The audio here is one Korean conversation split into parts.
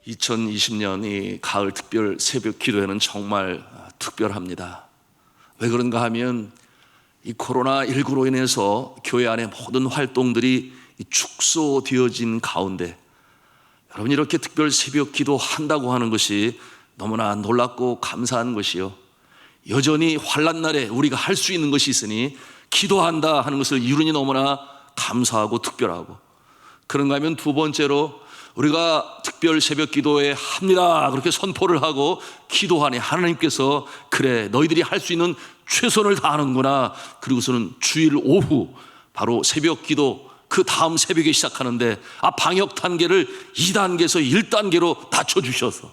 (2020년) 이 가을 특별 새벽 기도회는 정말 특별합니다. 왜 그런가 하면 이 코로나19로 인해서 교회 안의 모든 활동들이 축소되어진 가운데 여러분, 이렇게 특별 새벽 기도 한다고 하는 것이 너무나 놀랍고 감사한 것이요, 여전히 환난날에 우리가 할 수 있는 것이 있으니 기도한다 하는 것을 이루니 너무나 감사하고 특별하고, 그런가 하면 두 번째로 우리가 특별 새벽 기도회 합니다 그렇게 선포를 하고 기도하니 하나님께서 그래 너희들이 할 수 있는 최선을 다하는구나, 그리고서는 주일 오후 바로 새벽 기도 그 다음 새벽에 시작하는데 방역 단계를 2단계에서 1단계로 낮춰주셔서,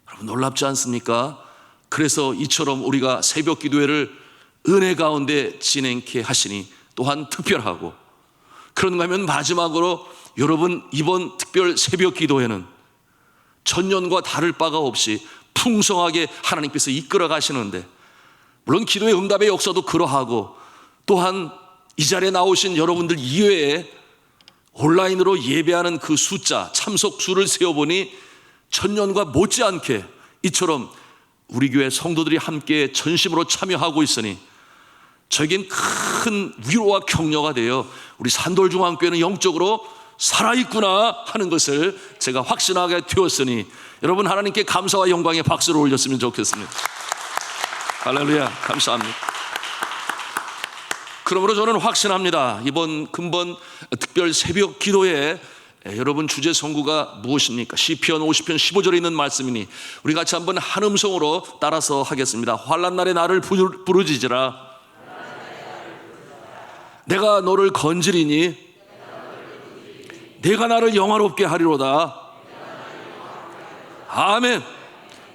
여러분 놀랍지 않습니까? 그래서 이처럼 우리가 새벽 기도회를 은혜 가운데 진행케 하시니 또한 특별하고, 그런가 하면 마지막으로 여러분, 이번 특별 새벽 기도회는 전년과 다를 바가 없이 풍성하게 하나님께서 이끌어 가시는데, 물론 기도의 응답의 역사도 그러하고, 또한 이 자리에 나오신 여러분들 이외에 온라인으로 예배하는 그 숫자, 참석 수를 세어보니 전년과 못지않게 이처럼 우리 교회 성도들이 함께 전심으로 참여하고 있으니 저에겐 큰 위로와 격려가 되어 우리 산돌중앙교회는 영적으로 살아있구나 하는 것을 제가 확신하게 되었으니, 여러분 하나님께 감사와 영광의 박수를 올렸으면 좋겠습니다. 할렐루야, 감사합니다. 그러므로 저는 확신합니다. 이번 근본 특별 새벽 기도에 여러분 주제 선구가 무엇입니까? 시편 50편 15절에 있는 말씀이니 우리 같이 한번 한 음성으로 따라서 하겠습니다. 환난날에 나를 부르짖으라. 내가 너를 건지리니 내가 나를 영화롭게 하리로다. 아멘.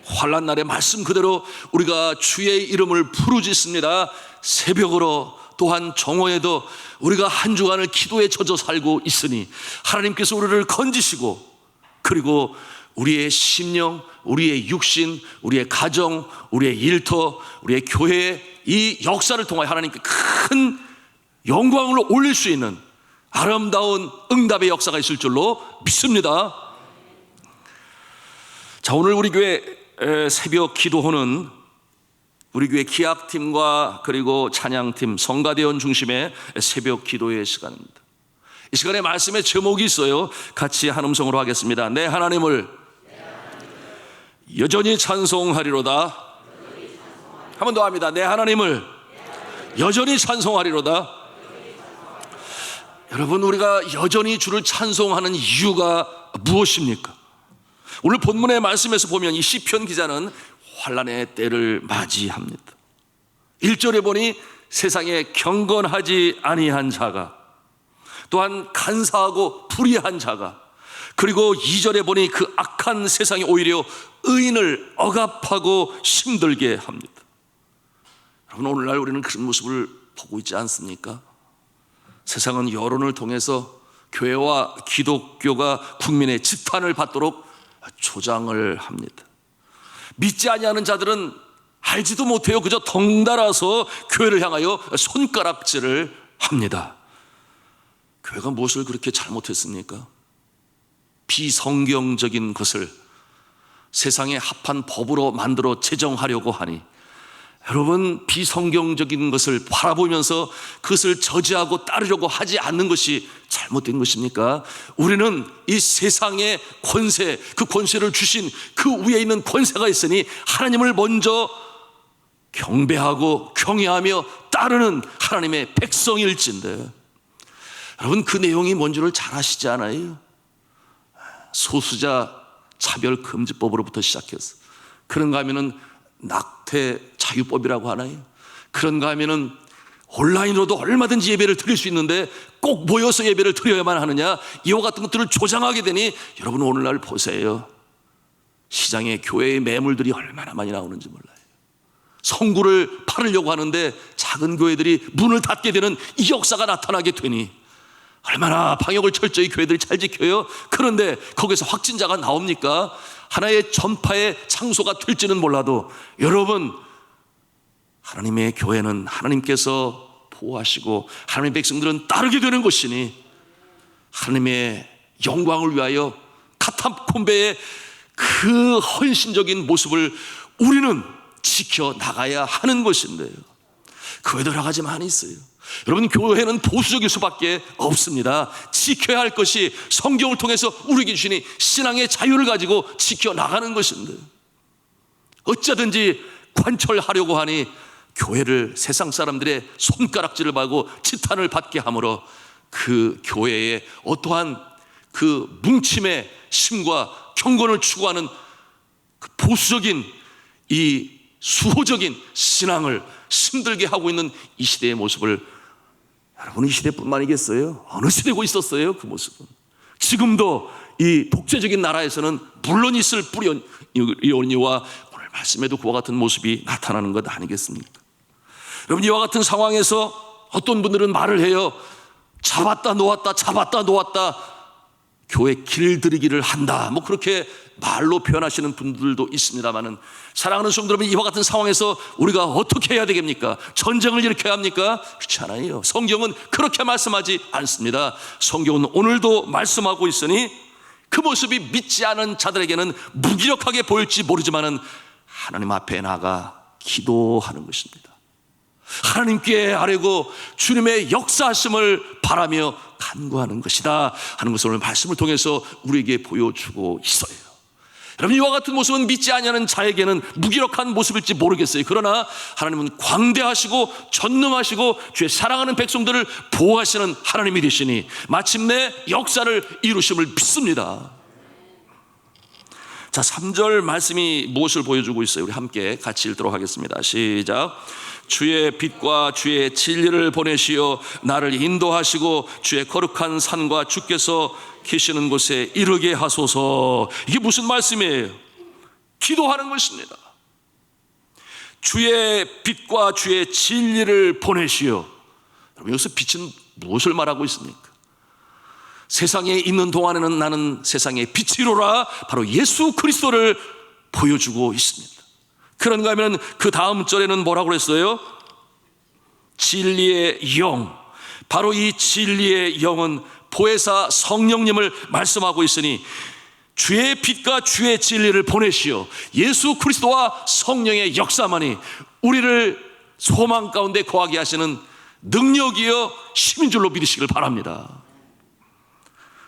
환난날의 말씀 그대로 우리가 주의 이름을 부르짖습니다. 새벽으로 또한 정오에도 우리가 한 주간을 기도에 젖어 살고 있으니 하나님께서 우리를 건지시고, 그리고 우리의 심령, 우리의 육신, 우리의 가정, 우리의 일터, 우리의 교회의 이 역사를 통하여 하나님께 큰 영광을 올릴 수 있는 아름다운 응답의 역사가 있을 줄로 믿습니다. 자, 오늘 우리 교회 새벽 기도회는 우리 교회 기악팀과 그리고 찬양팀, 성가대원 중심의 새벽 기도의 시간입니다. 이 시간에 말씀의 제목이 있어요. 같이 한 음성으로 하겠습니다. 내 하나님을 여전히 찬송하리로다. 한 번 더 합니다. 내 하나님을 여전히 찬송하리로다. 여러분, 우리가 여전히 주를 찬송하는 이유가 무엇입니까? 오늘 본문의 말씀에서 보면 이 시편 기자는 환난의 때를 맞이합니다. 1절에 보니 세상에 경건하지 아니한 자가, 또한 간사하고 불의한 자가, 그리고 2절에 보니 그 악한 세상이 오히려 의인을 억압하고 힘들게 합니다. 여러분, 오늘날 우리는 그런 모습을 보고 있지 않습니까? 세상은 여론을 통해서 교회와 기독교가 국민의 지탄을 받도록 조장을 합니다. 믿지 아니하는 자들은 알지도 못해요. 그저 덩달아서 교회를 향하여 손가락질을 합니다. 교회가 무엇을 그렇게 잘못했습니까? 비성경적인 것을 세상에 합한 법으로 만들어 제정하려고 하니, 여러분, 비성경적인 것을 바라보면서 그것을 저지하고 따르려고 하지 않는 것이 잘못된 것입니까? 우리는 이 세상의 권세, 그 권세를 주신 그 위에 있는 권세가 있으니 하나님을 먼저 경배하고 경외하며 따르는 하나님의 백성일진데, 여러분 그 내용이 뭔지를 잘 아시지 않아요? 소수자 차별금지법으로부터 시작해서, 그런가 하면은 낙태 자유법이라고 하나요? 그런가 하면은 온라인으로도 얼마든지 예배를 드릴 수 있는데 꼭 모여서 예배를 드려야만 하느냐, 이와 같은 것들을 조장하게 되니, 여러분 오늘날 보세요. 시장에 교회의 매물들이 얼마나 많이 나오는지 몰라요. 성구를 팔으려고 하는데 작은 교회들이 문을 닫게 되는 이 역사가 나타나게 되니, 얼마나 방역을 철저히 교회들이 잘 지켜요. 그런데 거기서 확진자가 나옵니까? 하나의 전파의 장소가 될지는 몰라도, 여러분 하나님의 교회는 하나님께서 보호하시고 하나님의 백성들은 따르게 되는 것이니 하나님의 영광을 위하여 카타콤베의 그 헌신적인 모습을 우리는 지켜나가야 하는 것인데요, 그 외에도 여러 가지 많이 있어요. 여러분, 교회는 보수적일 수밖에 없습니다. 지켜야 할 것이 성경을 통해서 우리에게 주시니 신앙의 자유를 가지고 지켜나가는 것인데, 어쩌든지 관철하려고 하니 교회를 세상 사람들의 손가락질을 받고 지탄을 받게 함으로 그 교회의 어떠한 그 뭉침의 심과 경건을 추구하는 그 보수적인 이 수호적인 신앙을 힘들게 하고 있는 이 시대의 모습을, 여러분, 이 시대뿐만이겠어요? 어느 시대고 있었어요? 그 모습은 지금도 이 독재적인 나라에서는 물론 있을 뿌리오니와 오늘 말씀에도 그와 같은 모습이 나타나는 것 아니겠습니까? 여러분, 이와 같은 상황에서 어떤 분들은 말을 해요. 잡았다 놓았다, 잡았다 놓았다, 교회 길들이기를 한다, 뭐 그렇게 말로 표현하시는 분들도 있습니다만은, 사랑하는 성도 여러분, 이와 같은 상황에서 우리가 어떻게 해야 되겠습니까? 전쟁을 일으켜야 합니까? 그렇지 않아요. 성경은 그렇게 말씀하지 않습니다. 성경은 오늘도 말씀하고 있으니 그 모습이 믿지 않은 자들에게는 무기력하게 보일지 모르지만은 하나님 앞에 나가 기도하는 것입니다. 하나님께 아뢰고 주님의 역사하심을 바라며 간구하는 것이다 하는 것을 오늘 말씀을 통해서 우리에게 보여주고 있어요. 여러분, 이와 같은 모습은 믿지 아니하는 자에게는 무기력한 모습일지 모르겠어요. 그러나 하나님은 광대하시고 전능하시고 주의 사랑하는 백성들을 보호하시는 하나님이 되시니 마침내 역사를 이루심을 믿습니다. 자, 3절 말씀이 무엇을 보여주고 있어요? 우리 함께 같이 읽도록 하겠습니다. 시작. 주의 빛과 주의 진리를 보내시어 나를 인도하시고 주의 거룩한 산과 주께서 계시는 곳에 이르게 하소서. 이게 무슨 말씀이에요? 기도하는 것입니다. 주의 빛과 주의 진리를 보내시어. 여러분, 여기서 빛은 무엇을 말하고 있습니까? 세상에 있는 동안에는 나는 세상의 빛이로라, 바로 예수 그리스도를 보여주고 있습니다. 그런가 하면 그 다음 절에는 뭐라고 그랬어요? 진리의 영. 바로 이 진리의 영은 보혜사 성령님을 말씀하고 있으니 주의 빛과 주의 진리를 보내시어 예수 그리스도와 성령의 역사만이 우리를 소망 가운데 거하게 하시는 능력이여 힘인 줄로 믿으시길 바랍니다.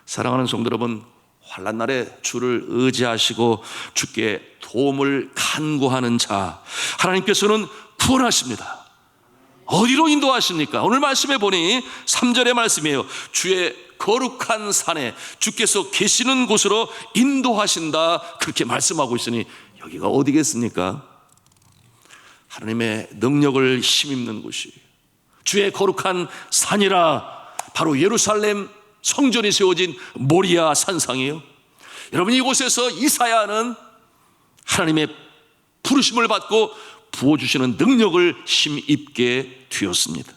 사랑하는 성도 여러분, 환난 날에 주를 의지하시고 주께 도움을 간구하는 자, 하나님께서는 구원하십니다. 어디로 인도하십니까? 오늘 말씀해 보니 3절의 말씀이에요. 주의 거룩한 산에 주께서 계시는 곳으로 인도하신다, 그렇게 말씀하고 있으니 여기가 어디겠습니까? 하나님의 능력을 힘입는 곳이 주의 거룩한 산이라, 바로 예루살렘 성전이 세워진 모리아 산상이에요. 여러분, 이곳에서 이사야는 하나님의 부르심을 받고 부어주시는 능력을 힘입게 되었습니다.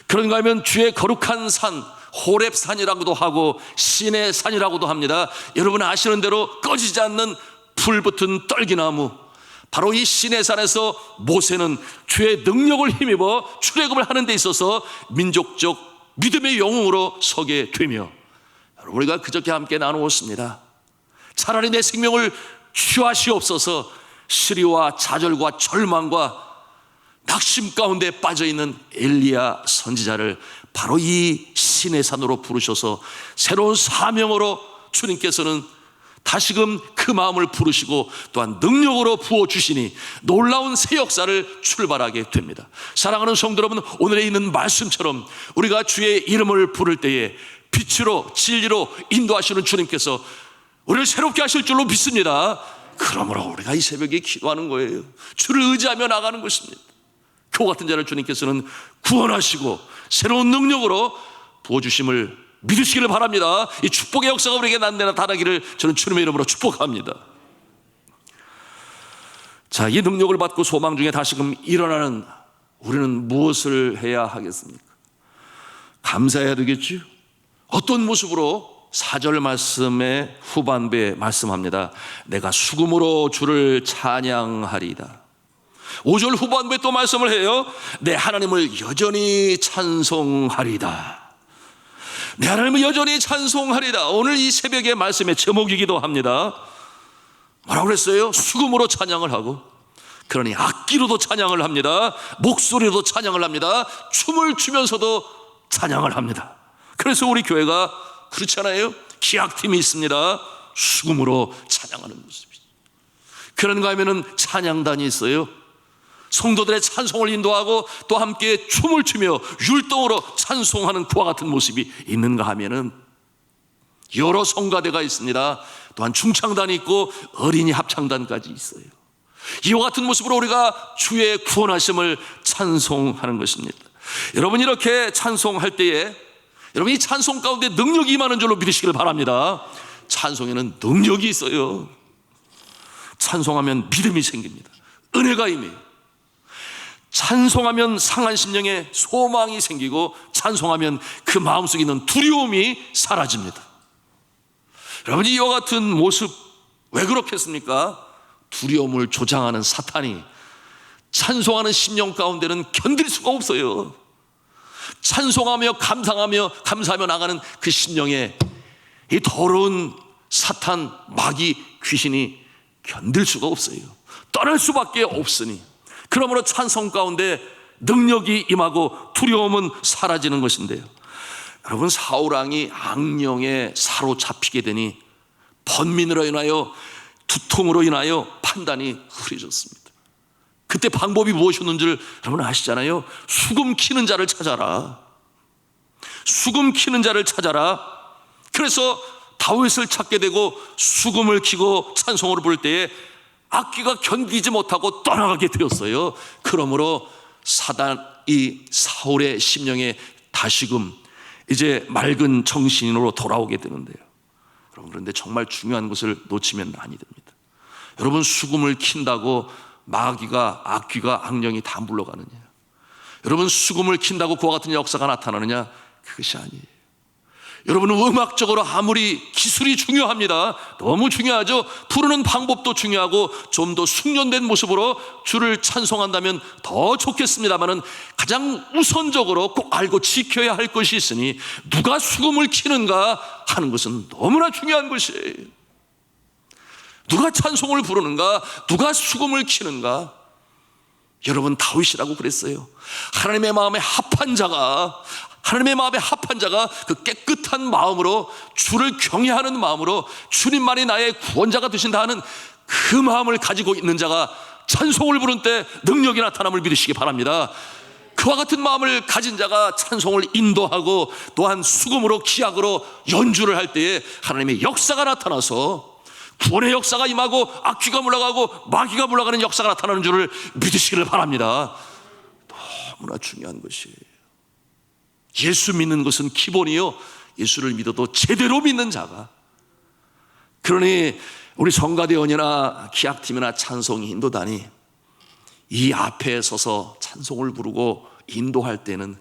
그런가 하면 주의 거룩한 산, 호렙산이라고도 하고 신의 산이라고도 합니다. 여러분 아시는 대로 꺼지지 않는 불붙은 떨기나무, 바로 이 신의 산에서 모세는 주의 능력을 힘입어 출애굽을 하는 데 있어서 민족적 믿음의 영웅으로 서게 되며, 우리가 그저께 함께 나누었습니다. 차라리 내 생명을 취하시옵소서, 시리와 좌절과 절망과 낙심 가운데 빠져있는 엘리야 선지자를 바로 이 신의 산으로 부르셔서 새로운 사명으로 주님께서는 다시금 그 마음을 부르시고 또한 능력으로 부어주시니 놀라운 새 역사를 출발하게 됩니다. 사랑하는 성도 여러분, 오늘에 있는 말씀처럼 우리가 주의 이름을 부를 때에 빛으로 진리로 인도하시는 주님께서 우리를 새롭게 하실 줄로 믿습니다. 그러므로 우리가 이 새벽에 기도하는 거예요. 주를 의지하며 나가는 것입니다. 그 같은 자를 주님께서는 구원하시고 새로운 능력으로 부어주심을 믿으시기를 바랍니다. 이 축복의 역사가 우리에게 나타나기를 저는 주님의 이름으로 축복합니다. 자, 이 능력을 받고 소망 중에 다시금 일어나는 우리는 무엇을 해야 하겠습니까? 감사해야 되겠죠. 어떤 모습으로? 4절 말씀의 후반부에 말씀합니다. 내가 수금으로 주를 찬양하리이다. 5절 후반부에 또 말씀을 해요. 내 하나님을 여전히 찬송하리다. 내 하나님을 여전히 찬송하리다. 오늘 이 새벽의 말씀의 제목이기도 합니다. 뭐라고 그랬어요? 수금으로 찬양을 하고, 그러니 악기로도 찬양을 합니다. 목소리로도 찬양을 합니다. 춤을 추면서도 찬양을 합니다. 그래서 우리 교회가 그렇잖아요. 기악팀이 있습니다. 수금으로 찬양하는 모습이죠. 그런가 하면은 찬양단이 있어요. 성도들의 찬송을 인도하고 또 함께 춤을 추며 율동으로 찬송하는 그와 같은 모습이 있는가 하면은 여러 성가대가 있습니다. 또한 중창단이 있고 어린이 합창단까지 있어요. 이와 같은 모습으로 우리가 주의 구원하심을 찬송하는 것입니다. 여러분, 이렇게 찬송할 때에 여러분 이 찬송 가운데 능력이 임하는 줄로 믿으시길 바랍니다. 찬송에는 능력이 있어요. 찬송하면 믿음이 생깁니다. 은혜가 임해요. 찬송하면 상한 심령에 소망이 생기고, 찬송하면 그 마음속에 있는 두려움이 사라집니다. 여러분, 이와 같은 모습 왜 그렇겠습니까? 두려움을 조장하는 사탄이 찬송하는 심령 가운데는 견딜 수가 없어요. 찬송하며 감사하며 나가는 그 심령에 이 더러운 사탄, 마귀, 귀신이 견딜 수가 없어요. 떠날 수밖에 없으니, 그러므로 찬송 가운데 능력이 임하고 두려움은 사라지는 것인데요. 여러분, 사울왕이 악령에 사로잡히게 되니 번민으로 인하여, 두통으로 인하여 판단이 흐려졌습니다. 그때 방법이 무엇이었는지를 여러분 아시잖아요. 수금 키는 자를 찾아라. 수금 키는 자를 찾아라. 그래서 다윗을 찾게 되고 수금을 키고 찬송으로 부를 때에 악기가 견디지 못하고 떠나가게 되었어요. 그러므로 사단이 사울의 심령에 다시금 이제 맑은 정신으로 돌아오게 되는데요. 여러분, 그런데 정말 중요한 것을 놓치면 아니 됩니다. 여러분, 수금을 킨다고 마귀가, 악귀가, 악령이 다 물러가느냐? 여러분, 수금을 킨다고 그와 같은 역사가 나타나느냐? 그것이 아니에요. 여러분은 음악적으로 아무리 기술이 중요합니다. 너무 중요하죠. 부르는 방법도 중요하고 좀 더 숙련된 모습으로 주를 찬송한다면 더 좋겠습니다만은, 가장 우선적으로 꼭 알고 지켜야 할 것이 있으니 누가 수금을 키는가 하는 것은 너무나 중요한 것이에요. 누가 찬송을 부르는가, 누가 수금을 키는가. 여러분, 다윗이라고 그랬어요. 하나님의 마음에 합한 자가 그 깨끗한 마음으로, 주를 경외하는 마음으로 주님만이 나의 구원자가 되신다 하는 그 마음을 가지고 있는 자가 찬송을 부른 때 능력이 나타남을 믿으시기 바랍니다. 그와 같은 마음을 가진 자가 찬송을 인도하고 또한 수금으로, 기악으로 연주를 할 때에 하나님의 역사가 나타나서 구원의 역사가 임하고 악귀가 물러가고 마귀가 물러가는 역사가 나타나는 줄을 믿으시기를 바랍니다. 너무나 중요한 것이에요. 예수 믿는 것은 기본이요, 예수를 믿어도 제대로 믿는 자가. 그러니 우리 성가대원이나 기악팀이나 찬송 인도단이 이 앞에 서서 찬송을 부르고 인도할 때는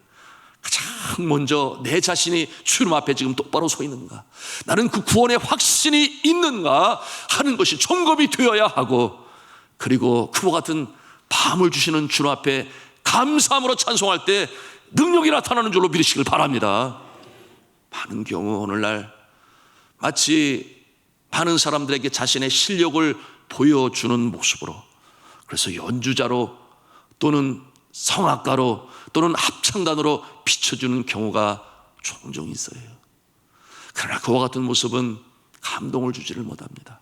가장 먼저 내 자신이 주님 앞에 지금 똑바로 서 있는가, 나는 그 구원의 확신이 있는가 하는 것이 점검이 되어야 하고, 그리고 그와 같은 밤을 주시는 주님 앞에 감사함으로 찬송할 때 능력이 나타나는 줄로 믿으시길 바랍니다. 많은 경우 오늘날 마치 많은 사람들에게 자신의 실력을 보여주는 모습으로, 그래서 연주자로 또는 성악가로 또는 합창단으로 비춰주는 경우가 종종 있어요. 그러나 그와 같은 모습은 감동을 주지를 못합니다.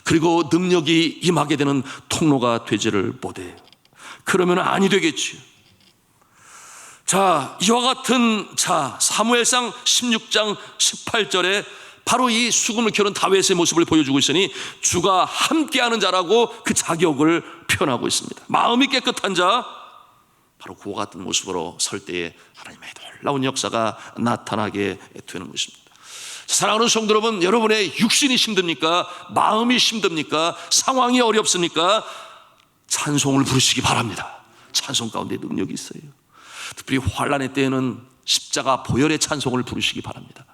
그리고 능력이 임하게 되는 통로가 되지를 못해요. 그러면 아니 되겠지요. 자, 이와 같은 사무엘상 16장 18절에 바로 이 수금을 켜는 다윗의 모습을 보여주고 있으니 주가 함께하는 자라고 그 자격을 표현하고 있습니다. 마음이 깨끗한 자, 바로 그와 같은 모습으로 설 때에 하나님의 놀라운 역사가 나타나게 되는 것입니다. 사랑하는 성도 여러분, 여러분의 육신이 힘듭니까? 마음이 힘듭니까? 상황이 어렵습니까? 찬송을 부르시기 바랍니다. 찬송 가운데 능력이 있어요. 특별히 환난의 때에는 십자가 보혈의 찬송을 부르시기 바랍니다.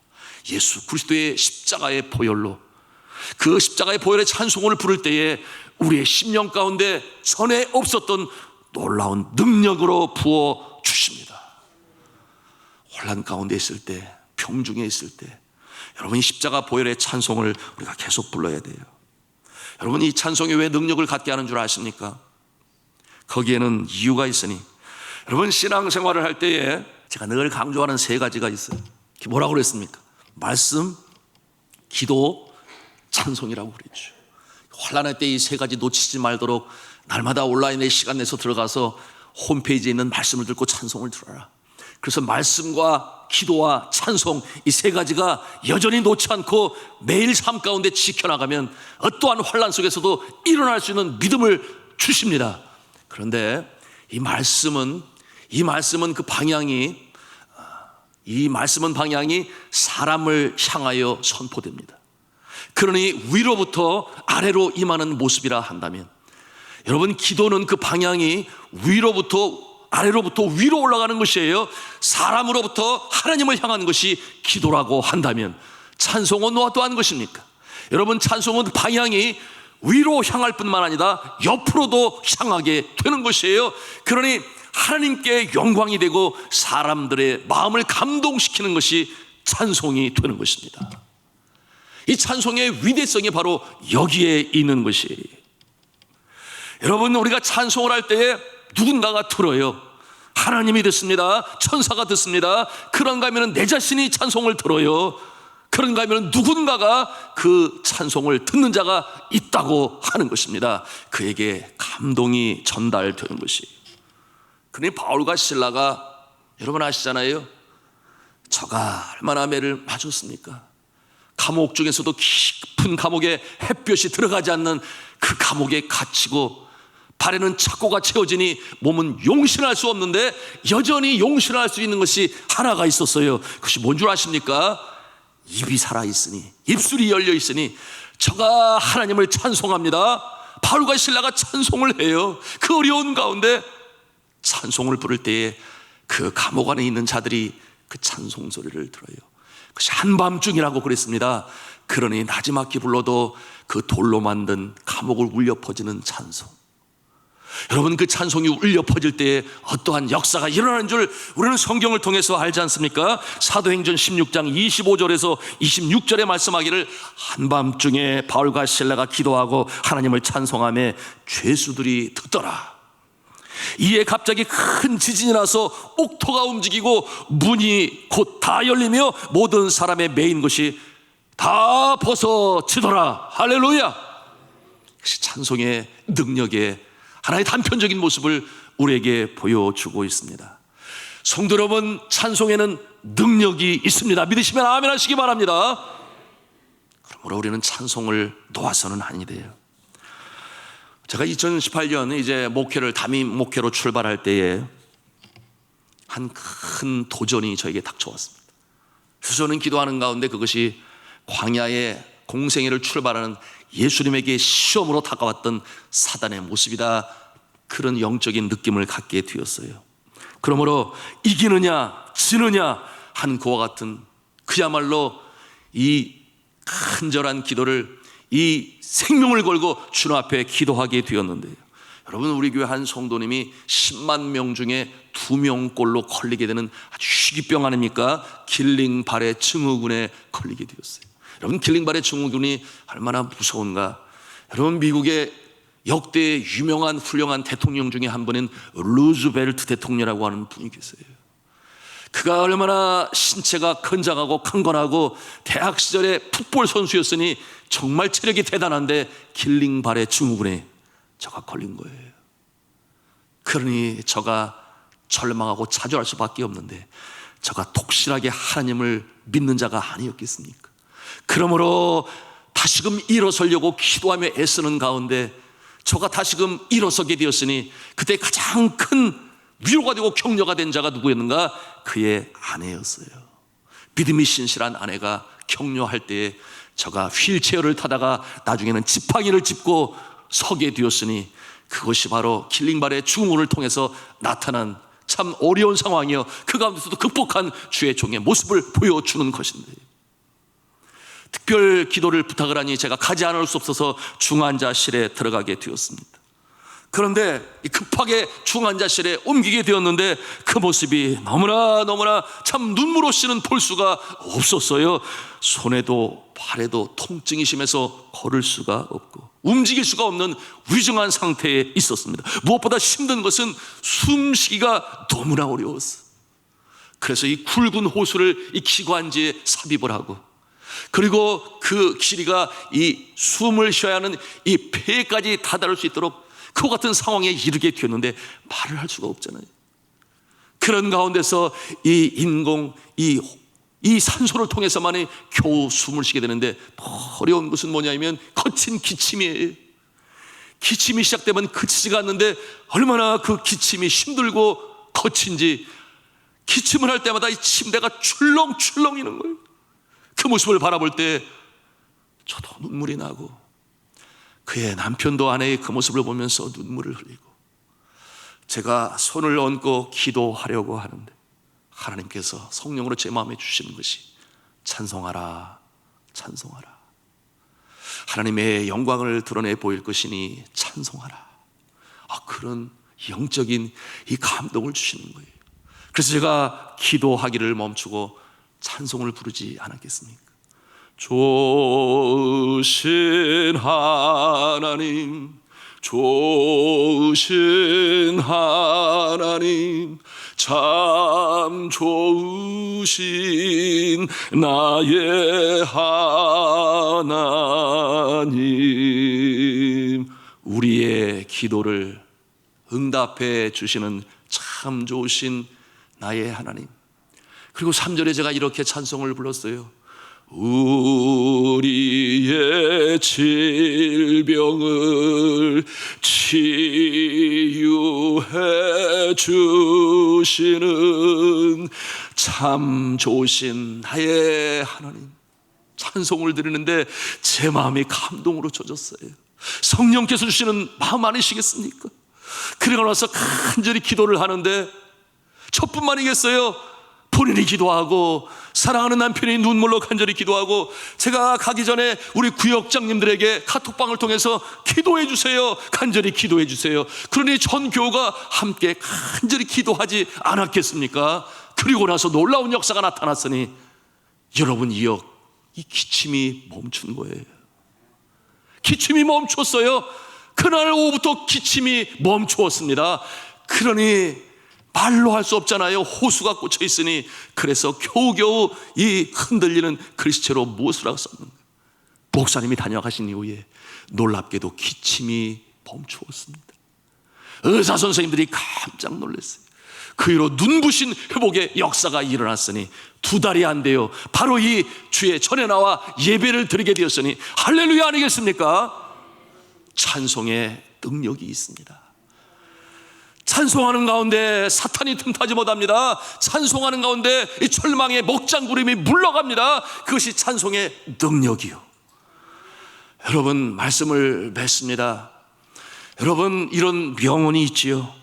예수 그리스도의 십자가의 보혈로, 그 십자가의 보혈의 찬송을 부를 때에 우리의 심령 가운데 전에 없었던 놀라운 능력으로 부어 주십니다. 혼란 가운데 있을 때, 병중에 있을 때 여러분, 이 십자가 보혈의 찬송을 우리가 계속 불러야 돼요. 여러분, 이 찬송이 왜 능력을 갖게 하는 줄 아십니까? 거기에는 이유가 있으니, 여러분, 신앙생활을 할 때에 제가 늘 강조하는 세 가지가 있어요. 뭐라고 그랬습니까? 말씀, 기도, 찬송이라고 그랬죠. 환난의 때 이 세 가지 놓치지 말도록 날마다 온라인에 시간 내서 들어가서 홈페이지에 있는 말씀을 듣고 찬송을 들어라. 그래서 말씀과 기도와 찬송, 이 세 가지가 여전히 놓지 않고 매일 삶 가운데 지켜나가면 어떠한 환난 속에서도 일어날 수 있는 믿음을 주십니다. 그런데 이 말씀은 그 방향이, 이 말씀은 방향이 사람을 향하여 선포됩니다. 그러니 위로부터 아래로 임하는 모습이라 한다면, 여러분, 기도는 그 방향이 위로부터 아래로부터 위로 올라가는 것이에요. 사람으로부터 하나님을 향하는 것이 기도라고 한다면, 찬송은 어떠한 것입니까? 여러분, 찬송은 방향이 위로 향할 뿐만 아니라 옆으로도 향하게 되는 것이에요. 그러니 하나님께 영광이 되고 사람들의 마음을 감동시키는 것이 찬송이 되는 것입니다. 이 찬송의 위대성이 바로 여기에 있는 것이에요. 여러분, 우리가 찬송을 할 때에 누군가가 들어요. 하나님이 듣습니다. 천사가 듣습니다. 그런가 하면 내 자신이 찬송을 들어요. 그런가 하면 누군가가 그 찬송을 듣는 자가 있다고 하는 것입니다. 그에게 감동이 전달되는 것이에요. 그러니 바울과 실라가, 여러분 아시잖아요. 저가 얼마나 매를 맞았습니까? 감옥 중에서도 깊은 감옥에 햇볕이 들어가지 않는 그 감옥에 갇히고 발에는 착고가 채워지니 몸은 용신할 수 없는데 여전히 용신할 수 있는 것이 하나가 있었어요. 그것이 뭔 줄 아십니까? 입이 살아있으니, 입술이 열려있으니 저가 하나님을 찬송합니다. 바울과 실라가 찬송을 해요. 그 어려운 가운데 찬송을 부를 때에 그 감옥 안에 있는 자들이 그 찬송 소리를 들어요. 그것이 한밤중이라고 그랬습니다. 그러니 나지막히 불러도 그 돌로 만든 감옥을 울려 퍼지는 찬송. 여러분, 그 찬송이 울려 퍼질 때에 어떠한 역사가 일어나는 줄 우리는 성경을 통해서 알지 않습니까? 사도행전 16장 25절에서 26절에 말씀하기를, 한밤중에 바울과 실라가 기도하고 하나님을 찬송하며 죄수들이 듣더라. 이에 갑자기 큰 지진이 나서 옥토가 움직이고 문이 곧 다 열리며 모든 사람의 매인 것이 다 벗어지더라. 할렐루야. 찬송의 능력의 하나의 단편적인 모습을 우리에게 보여주고 있습니다. 성도 여러분, 찬송에는 능력이 있습니다. 믿으시면 아멘 하시기 바랍니다. 그러므로 우리는 찬송을 놓아서는 아니 돼요. 제가 2018년 이제 담임 목회로 출발할 때에 한 큰 도전이 저에게 닥쳐왔습니다. 그래서 저는 기도하는 가운데 그것이 광야의 공생애를 출발하는 예수님에게 시험으로 다가왔던 사단의 모습이다, 그런 영적인 느낌을 갖게 되었어요. 그러므로 이기느냐 지느냐 한 그와 같은, 그야말로 이 간절한 기도를, 이 생명을 걸고 주님 앞에 기도하게 되었는데요. 여러분, 우리 교회 한 성도님이 10만 명 중에 2명꼴로 걸리게 되는 아주 희귀병 아닙니까? 길링발의 증후군에 걸리게 되었어요. 여러분, 길링발의 증후군이 얼마나 무서운가. 여러분, 미국의 역대 유명한 훌륭한 대통령 중에 한 분인 루즈벨트 대통령이라고 하는 분이 계세요. 그가 얼마나 신체가 건장하고 강건하고 대학 시절에 풋볼 선수였으니 정말 체력이 대단한데 길링발의 증후군에 저가 걸린 거예요. 그러니 저가 절망하고 좌절할 수밖에 없는데, 저가 독실하게 하나님을 믿는 자가 아니었겠습니까? 그러므로 다시금 일어서려고 기도하며 애쓰는 가운데 저가 다시금 일어서게 되었으니, 그때 가장 큰 위로가 되고 격려가 된 자가 누구였는가? 그의 아내였어요. 믿음이 신실한 아내가 격려할 때에 저가 휠체어를 타다가 나중에는 지팡이를 짚고 서게 되었으니, 그것이 바로 길링발의 증후군을 통해서 나타난 참 어려운 상황이요, 그 가운데서도 극복한 주의 종의 모습을 보여주는 것인데, 특별 기도를 부탁을 하니 제가 가지 않을 수 없어서 중환자실에 들어가게 되었습니다. 그런데 급하게 중환자실에 옮기게 되었는데 그 모습이 너무나 참 눈물 없이는 볼 수가 없었어요. 손에도 발에도 통증이 심해서 걸을 수가 없고 움직일 수가 없는 위중한 상태에 있었습니다. 무엇보다 힘든 것은 숨쉬기가 너무나 어려웠어요. 그래서 이 굵은 호수를 이 기관지에 삽입을 하고, 그리고 그 길이가 이 숨을 쉬어야 하는 이 폐까지 다다를 수 있도록 그와 같은 상황에 이르게 되었는데 말을 할 수가 없잖아요. 그런 가운데서 이 인공 이 산소를 통해서만이 겨우 숨을 쉬게 되는데, 더 어려운 것은 뭐냐면 거친 기침이에요. 기침이 시작되면 그치지가 않는데 얼마나 그 기침이 힘들고 거친지, 기침을 할 때마다 이 침대가 출렁출렁이는 거예요. 그 모습을 바라볼 때 저도 눈물이 나고, 그의 남편도 아내의 그 모습을 보면서 눈물을 흘리고, 제가 손을 얹고 기도하려고 하는데 하나님께서 성령으로 제 마음에 주시는 것이 찬송하라, 찬송하라. 하나님의 영광을 드러내 보일 것이니 찬송하라. 그런 영적인 이 감동을 주시는 거예요. 그래서 제가 기도하기를 멈추고 찬송을 부르지 않았겠습니까? 좋으신 하나님, 좋으신 하나님, 참 좋으신 나의 하나님. 우리의 기도를 응답해 주시는 참 좋으신 나의 하나님. 그리고 3절에 제가 이렇게 찬송을 불렀어요. 우리의 질병을 치유해 주시는 참 좋으신 나의 하나님. 찬송을 드리는데 제 마음이 감동으로 젖었어요. 성령께서 주시는 마음 아니시겠습니까? 그러고 나서 간절히 기도를 하는데 저뿐만이겠어요? 본인이 기도하고, 사랑하는 남편이 눈물로 간절히 기도하고, 제가 가기 전에 우리 구역장님들에게 카톡방을 통해서 기도해 주세요, 간절히 기도해 주세요. 그러니 전 교우가 함께 간절히 기도하지 않았겠습니까? 그리고 나서 놀라운 역사가 나타났으니 여러분, 이 기침이 멈춘 거예요. 기침이 멈췄어요. 그날 오후부터 기침이 멈추었습니다. 그러니 말로 할 수 없잖아요. 호수가 꽂혀 있으니. 그래서 겨우겨우 이 흔들리는 글씨체로 무엇을 하고 썼는가. 목사님이 다녀가신 이후에 놀랍게도 기침이 멈추었습니다. 의사 선생님들이 깜짝 놀랐어요. 그 이후로 눈부신 회복의 역사가 일어났으니 2달이 안 돼요. 바로 이 주에 전에 나와 예배를 드리게 되었으니 할렐루야 아니겠습니까? 찬송의 능력이 있습니다. 찬송하는 가운데 사탄이 틈타지 못합니다. 찬송하는 가운데 이 절망의 먹장구름이 물러갑니다. 그것이 찬송의 능력이요. 여러분, 말씀을 맺습니다. 여러분, 이런 명언이 있지요.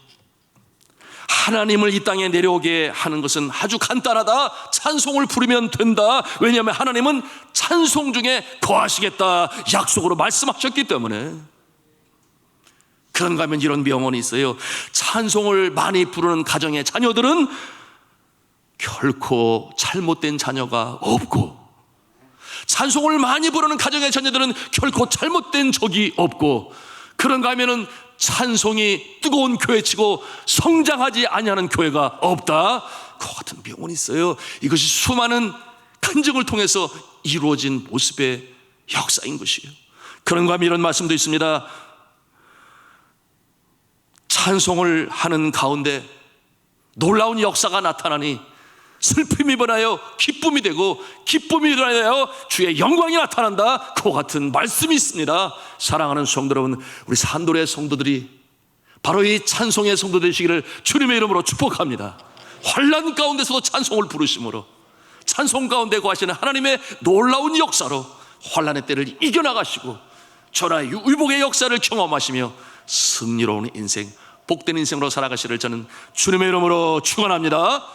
하나님을 이 땅에 내려오게 하는 것은 아주 간단하다. 찬송을 부르면 된다. 왜냐하면 하나님은 찬송 중에 거하시겠다 약속으로 말씀하셨기 때문에. 그런가 하면 이런 명언이 있어요. 찬송을 많이 부르는 가정의 자녀들은 결코 잘못된 자녀가 없고, 찬송을 많이 부르는 가정의 자녀들은 결코 잘못된 적이 없고, 그런가 하면은 찬송이 뜨거운 교회치고 성장하지 아니하는 교회가 없다. 그 같은 명언이 있어요. 이것이 수많은 간증을 통해서 이루어진 모습의 역사인 것이에요. 그런가 하면 이런 말씀도 있습니다. 찬송을 하는 가운데 놀라운 역사가 나타나니 슬픔이 변하여 기쁨이 되고, 기쁨이 변하여 주의 영광이 나타난다. 그와 같은 말씀이 있습니다. 사랑하는 성도 여러분, 우리 산돌의 성도들이 바로 이 찬송의 성도 되시기를 주님의 이름으로 축복합니다. 환난 가운데서도 찬송을 부르심으로, 찬송 가운데 거하시는 하나님의 놀라운 역사로 환난의 때를 이겨나가시고 전하의 의복의 역사를 경험하시며 승리로운 인생, 복된 인생으로 살아가시를 저는 주님의 이름으로 축원합니다.